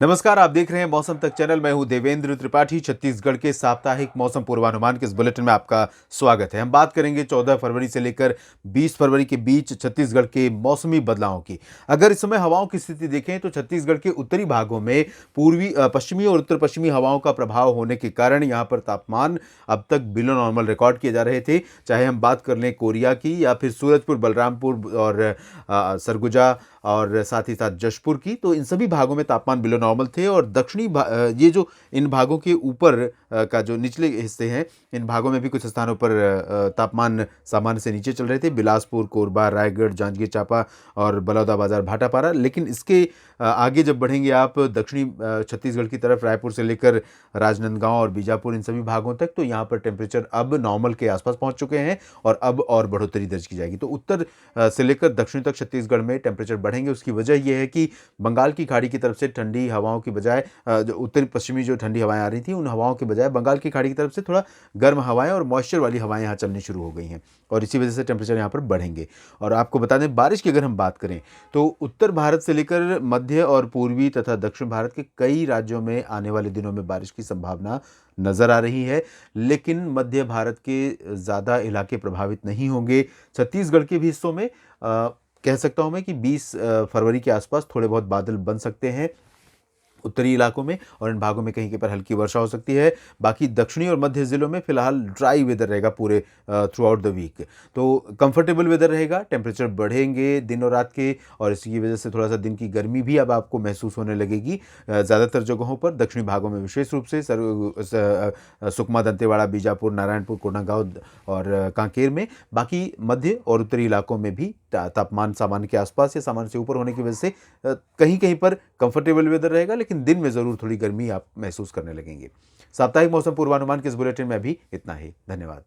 नमस्कार, आप देख रहे हैं मौसम तक चैनल। मैं हूं देवेंद्र त्रिपाठी। छत्तीसगढ़ के साप्ताहिक मौसम पूर्वानुमान के इस बुलेटिन में आपका स्वागत है। हम बात करेंगे 14 फरवरी से लेकर 20 फरवरी के बीच छत्तीसगढ़ के मौसमी बदलावों की। अगर इस समय हवाओं की स्थिति देखें तो छत्तीसगढ़ के उत्तरी भागों में पश्चिमी और उत्तर पश्चिमी हवाओं का प्रभाव होने के कारण यहाँ पर तापमान अब तक बिलो नॉर्मल रिकॉर्ड किए जा रहे थे। चाहे हम बात कर लें कोरिया की या फिर सूरजपुर, बलरामपुर और सरगुजा और साथ ही साथ जशपुर की, तो इन सभी भागों में तापमान बिलो नॉर्मल थे। और ये जो इन भागों के ऊपर का जो निचले हिस्से हैं, इन भागों में भी कुछ स्थानों पर तापमान सामान्य से नीचे चल रहे थे। बिलासपुर, कोरबा, रायगढ़, जांजगीर चांपा और बलौदाबाजार, भाटापारा। लेकिन इसके आगे जब बढ़ेंगे आप दक्षिणी छत्तीसगढ़ की तरफ, रायपुर से लेकर राजनांदगांव और बीजापुर, इन सभी भागों तक, तो यहाँ पर टेम्परेचर अब नॉर्मल के आसपास पहुँच चुके हैं और अब और बढ़ोतरी दर्ज की जाएगी। तो उत्तर से लेकर दक्षिण तक छत्तीसगढ़ में टेम्परेचर बढ़ेंगे। उसकी वजह यह है कि बंगाल की खाड़ी की तरफ से ठंडी हवाओं की बजाय जो उत्तरी पश्चिमी जो ठंडी हवाएं आ रही थी, उन हवाओं के बजाय बंगाल की खाड़ी की तरफ से थोड़ा गर्म हवाएं और मॉइस्चर वाली हवाएं यहाँ चलनी शुरू हो गई हैं और इसी वजह से टेम्परेचर यहाँ पर बढ़ेंगे। और आपको बता दें, बारिश की अगर हम बात करें तो उत्तर भारत से लेकर मध्य और पूर्वी तथा दक्षिण भारत के कई राज्यों में आने वाले दिनों में बारिश की संभावना नजर आ रही है। लेकिन मध्य भारत के ज़्यादा इलाके प्रभावित नहीं होंगे। छत्तीसगढ़ के भी हिस्सों में कह सकता हूं मैं कि 20 फरवरी के आसपास थोड़े बहुत बादल बन सकते हैं उत्तरी इलाकों में, और इन भागों में कहीं कहीं पर हल्की वर्षा हो सकती है। बाकी दक्षिणी और मध्य जिलों में फिलहाल ड्राई वेदर रहेगा पूरे थ्रू आउट द वीक। तो कंफर्टेबल वेदर रहेगा, टेम्परेचर बढ़ेंगे दिन और रात के, और इसकी वजह से थोड़ा सा दिन की गर्मी भी अब आपको महसूस होने लगेगी ज़्यादातर जगहों पर। दक्षिणी भागों में विशेष रूप से सुकमा, दंतेवाड़ा, बीजापुर, नारायणपुर, कोंडागांव और कांकेर में। बाकी मध्य और उत्तरी इलाकों में भी तापमान सामान्य के आसपास या सामान्य से ऊपर होने की वजह से कहीं कहीं पर कंफर्टेबल वेदर रहेगा, लेकिन दिन में ज़रूर थोड़ी गर्मी आप महसूस करने लगेंगे। साप्ताहिक मौसम पूर्वानुमान के इस बुलेटिन में अभी इतना ही। धन्यवाद।